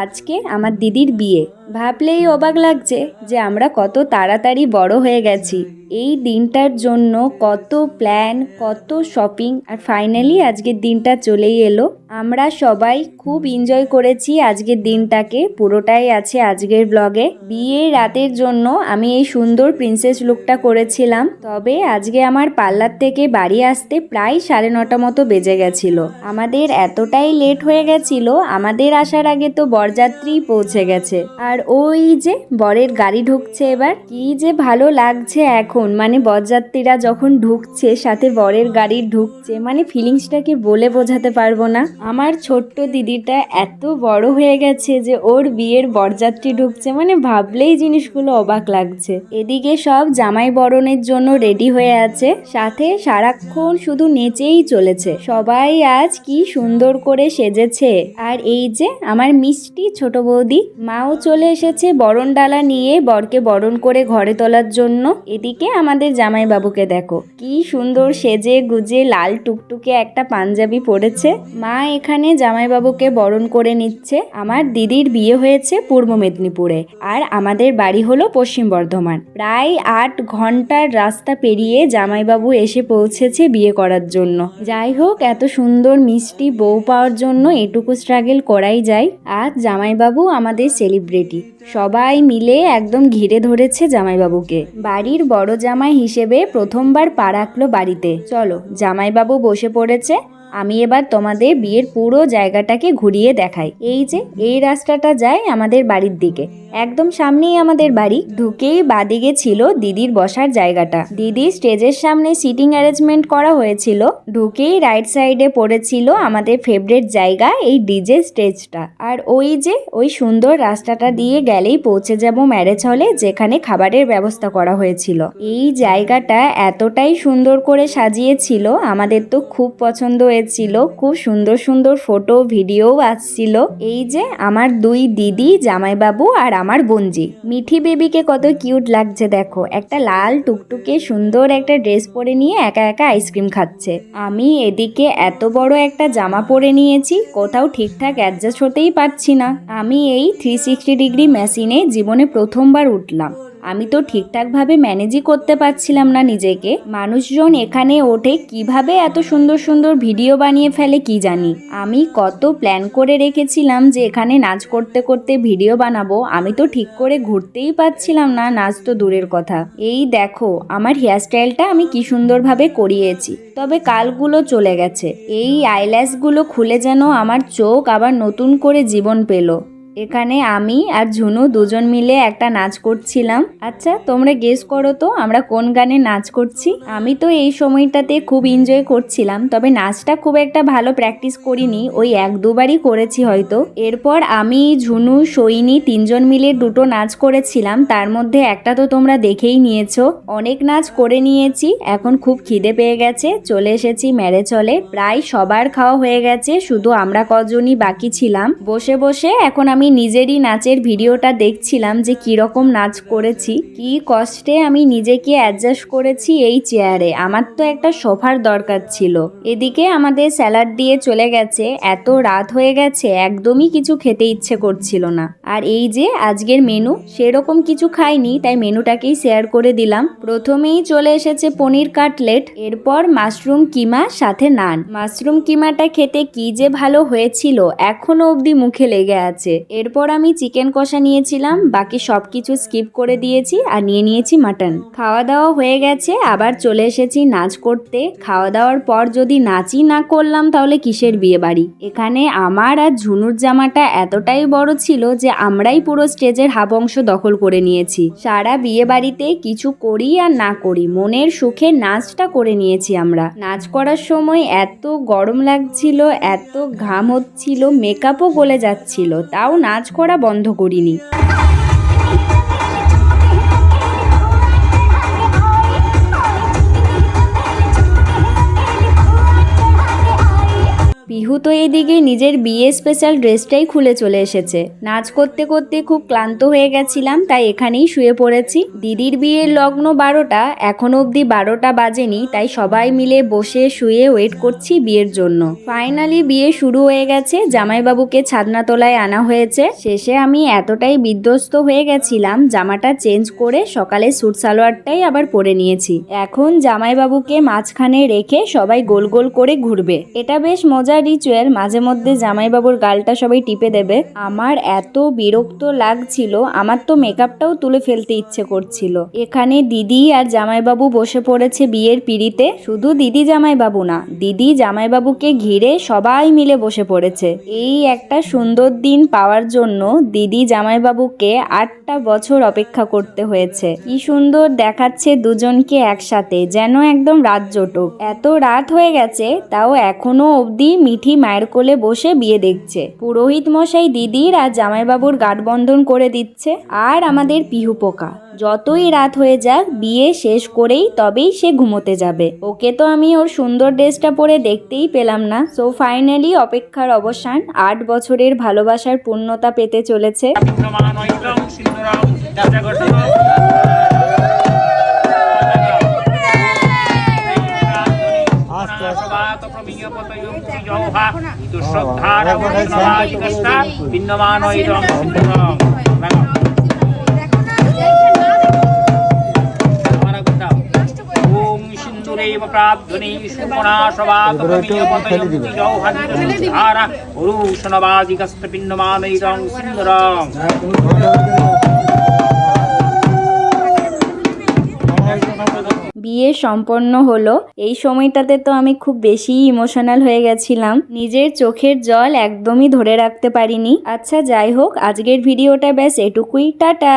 আজকে আমার দিদির বিয়ে। ভাবলেই অবাক লাগছে যে আমরা কত তাড়াতাড়ি বড় হয়ে গেছি। এই দিনটার জন্য কত প্ল্যান, কত শপিং, আর ফাইনালি আজকের দিনটা চলেই এলো। আমরা সবাই খুব এনজয় করেছি আজকের দিনটাকে, পুরোটাই আছে আজকের ব্লগে। বিয়ের রাতের জন্য আমি এই সুন্দর প্রিন্সেস লুকটা করেছিলাম, তবে আজকে আমার পার্লার থেকে বাড়ি আসতে প্রায় 9:30 মতো বেজে গেছিল। আমাদের এতটাই লেট হয়ে গেছিল, আমাদের আসার আগে তো বরযাত্রী পৌঁছে গেছে। আর ওই যে বরের গাড়ি ঢুকছে এবার, কি যে ভালো লাগছে এখন, মানে বরযাত্রীরা যখন ঢুকছে সাথে বরের গাড়ি ঢুকছে, মানে ফিলিংসটাকে বলে বোঝাতে পারবো না। আমার ছোট্ট দিদিটা এত বড় হয়ে গেছে যে ওর বিয়ের বরযাত্রী ঢুকছে, মানে ভাবলেই জিনিসগুলো অবাক লাগছে। এদিকে সব জামাই বরণের জন্য রেডি হয়ে আছে, সাথে সারাক্ষণ শুধু নেচেই চলেছে। সবাই আজ কি সুন্দর করে সেজেছে। আর এই যে আমার মিষ্টি ছোট বৌদি, মাও চলে এসেছে বরণ ডালা নিয়ে বরকে বরণ করে ঘরে তোলার জন্য। এদিকে আমাদের জামাইবাবুকে দেখো কি সুন্দর সেজে গুজে লাল টুকটুকে একটা পাঞ্জাবি পরেছে। মা এখানে জামাইবাবুকে বরণ করে নিচ্ছে। আমার দিদির বিয়ে হয়েছে পূর্ব মেদিনীপুরে, আর আমাদের বাড়ি হলো পশ্চিম বর্ধমান। প্রায় 8 ঘন্টার রাস্তা পেরিয়ে জামাইবাবু এসে পৌঁছেছে বিয়ে করার জন্য। যাই হোক, এত সুন্দর মিষ্টি বউ পাওয়ার জন্য এটুকু স্ট্রাগল করাই যায়। আজ জামাইবাবু আমাদের সেলিব্রিটি, সবাই মিলে একদম ঘিরে ধরেছে জামাইবাবুকে। বাড়ির বড় জামাই হিসেবে প্রথমবার পা রাখলো বাড়িতে। চলো, জামাইবাবু বসে পড়েছে। আমি এবার তোমাদের বিয়ের পুরো জায়গাটাকে ঘুরিয়ে দেখাই। এই যে এই রাস্তাটা যায় আমাদের বাড়ির দিকে, একদম সামনেই আমাদের বাড়ি। ঢুকেই বাদিকে ছিল দিদির বসার জায়গাটা। দিদি স্টেজের সামনে সিটিং অ্যারেঞ্জমেন্ট করা হয়েছিল। ঢুকেই রাইট সাইডে পড়েছিল আমাদের ফেভারিট জায়গা, এই ডিজে স্টেজটা। আর ওই যে ওই সুন্দর রাস্তাটা দিয়ে গেলেই পৌঁছে যাব ম্যারেজ হলে, যেখানে খাবারের ব্যবস্থা করা হয়েছিল। এই জায়গাটা এতটাই সুন্দর করে সাজিয়েছিল, আমাদের তো খুব পছন্দ হয়েছিল। খুব সুন্দর সুন্দর ফটো ভিডিও আসছিল। এই যে আমার 2 দিদি, জামাইবাবু আর আমার বোনজি। মিঠি বেবিকে কত কিউট লাগছে দেখো, একটা লাল টুকটুকে সুন্দর একটা ড্রেস পরে নিয়ে একা একা আইসক্রিম খাচ্ছে। আমি এদিকে এত বড় একটা জামা পরে নিয়েছি, কোথাও ঠিকঠাক অ্যাডজাস্ট হতেই পারছি না। আমি এই 360 ডিগ্রি মেশিনে জীবনে প্রথমবার উঠলাম। আমি তো ঠিকঠাকভাবে ম্যানেজই করতে পারছিলাম না নিজেকে। মানুষজন এখানে ওঠে কিভাবে এত সুন্দর সুন্দর ভিডিও বানিয়ে ফেলে কি জানি। আমি কত প্ল্যান করে রেখেছিলাম যে এখানে নাচ করতে করতে ভিডিও বানাবো, আমি তো ঠিক করে ঘুরতেই পারছিলাম না, নাচ তো দূরের কথা। এই দেখো আমার হেয়ারস্টাইলটা আমি কি সুন্দরভাবে করিয়েছি, তবে কালগুলো চলে গেছে। এই আইল্যাশগুলো খুলে যেন আমার চোখ আবার নতুন করে জীবন পেল। এখানে আমি আর ঝুনু দুজন মিলে একটা নাচ করছিলাম। আচ্ছা তোমরা গেস করো তো আমরা কোন গানে নাচ করছি। আমি তো এই সময়টাতে খুব এনজয় করছিলাম, তবে নাচটা খুব একটা ভালো প্র্যাকটিস করিনি, ওই 1-2বারই করেছি হয়তো। এরপর আমি, ঝুনু, সৈনী 3জন মিলে 2টো নাচ করেছিলাম, তার মধ্যে একটা তো তোমরা দেখেই নিয়েছো। অনেক নাচ করে নিয়েছি, এখন খুব খিদে পেয়ে গেছে, চলে এসেছি ম্যারেজ হলে। প্রায় সবার খাওয়া হয়ে গেছে, শুধু আমরা কজনই বাকি ছিলাম। বসে বসে এখন আমি নিজেরই নাচের ভিডিওটা দেখছিলাম যে কিরকম নাচ করেছি, কি কষ্টে আমি নিজেকে অ্যাডজাস্ট করেছি এই চেয়ারে। আমার তো একটা সোফার দরকার ছিল। এদিকে আমাদের স্যালাড দিয়ে চলে গেছে, এত রাত হয়ে গেছে একদমই কিছু খেতে ইচ্ছে করছিল না। আর এই যে আজকের মেনু, সেরকম কিছু খাইনি, তাই মেনুটাকেই শেয়ার করে দিলাম। প্রথমেই চলে এসেছে পনির কাটলেট, এরপর মাশরুম কিমা সাথে নান। মাশরুম কিমাটা খেতে কি যে ভালো হয়েছিল, এখনো অবধি মুখে লেগে আছে। এরপর আমি চিকেন কষা নিয়েছিলাম, বাকি সবকিছু স্কিপ করে দিয়েছি, আর নিয়ে নিয়েছি মাটন। খাওয়া দাওয়া হয়ে গেছে, আবার চলে এসেছি নাচ করতে। খাওয়া দাওয়ার পর যদি নাচই না করলাম তাহলে কিসের বিয়ে বাড়ি। এখানে আমার আর ঝুনুর জামাটা এতটাই বড় ছিল যে আমরাই পুরো স্টেজের হাফ অংশ দখল করে নিয়েছি। সারা বিয়ে বাড়িতে কিছু করি আর না করি, মনের সুখে নাচটা করে নিয়েছি আমরা। নাচ করার সময় এত গরম লাগছিল, এত ঘাম হচ্ছিল, মেকআপও গলে যাচ্ছিল, তাও নাচ করা বন্ধ করিনি। পিহু তো এদিকে নিজের বিয়ে স্পেশাল ড্রেসটাই খুলে চলে এসেছে। নাচ করতে করতে খুব ক্লান্ত হয়ে গেছিলাম, তাই এখানেই শুয়ে পড়েছি। দিদির বিয়ের লগ্ন 12টা, এখনো অবধি 12টা বাজেনি, তাই সবাই মিলে বসে শুয়ে ওয়েট করছি বিয়ের জন্য। ফাইনালি বিয়ে শুরু হয়ে গেছে, জামাইবাবুকে ছাদনাতলায় আনা হয়েছে। শেষে আমি এতটাই বিধ্বস্ত হয়ে গেছিলাম, জামাটা চেঞ্জ করে সকালে স্যুট সালোয়ারটাই আবার পরে নিয়েছি। এখন জামাইবাবুকে মাঝখানে রেখে সবাই গোল গোল করে ঘুরবে। এটা বেশ মজার রিচুয়াল, মাঝে মধ্যে জামাইবাবুর গালটা সবাই টিপে দেবে। আমার এত বিরক্ত লাগছিল, আমার তো মেকআপটাও তুলে ফেলতে ইচ্ছে করছিল। এখানে দিদি আর জামাইবাবু বসে পড়েছে বিয়ের পিঁড়িতে। শুধু দিদি জামাইবাবু না, দিদি জামাইবাবুকে ঘিরে সবাই মিলে বসে পড়েছে। এই একটা সুন্দর দিন পাওয়ার জন্য দিদি জামাইবাবুকে 8টা বছর অপেক্ষা করতে হয়েছে। কি সুন্দর দেখাচ্ছে দুজনকে একসাথে, যেন একদম রাত জোটক। এত রাত হয়ে গেছে, তাও এখনো অবধি মিঠি মায়ের কোলে বসে বিয়ে দেখছে। পুরোহিত মশাই দিদির আর জামাইবাবুর গাঁটবন্ধন করে দিচ্ছে। আর আমাদের পিহু পোকা যতই রাত হয়ে যাক, বিয়ে শেষ করেই তবেই সে ঘুমোতে যাবে। ওকে তো আমি ওর সুন্দর ড্রেসটা পরে দেখতেই পেলাম না। সো ফাইনালি অপেক্ষার অবসান, 8 বছরের ভালোবাসার পূর্ণতা পেতে চলেছে। বিয়ে সম্পন্ন হলো। এই সময়টাতে তো আমি খুব বেশি ইমোশনাল হয়ে গেছিলাম, নিজের চোখের জল একদমই ধরে রাখতে পারিনি। আচ্ছা যাই হোক, আজকের ভিডিওটা ব্যাস এটুকুই। টাটা।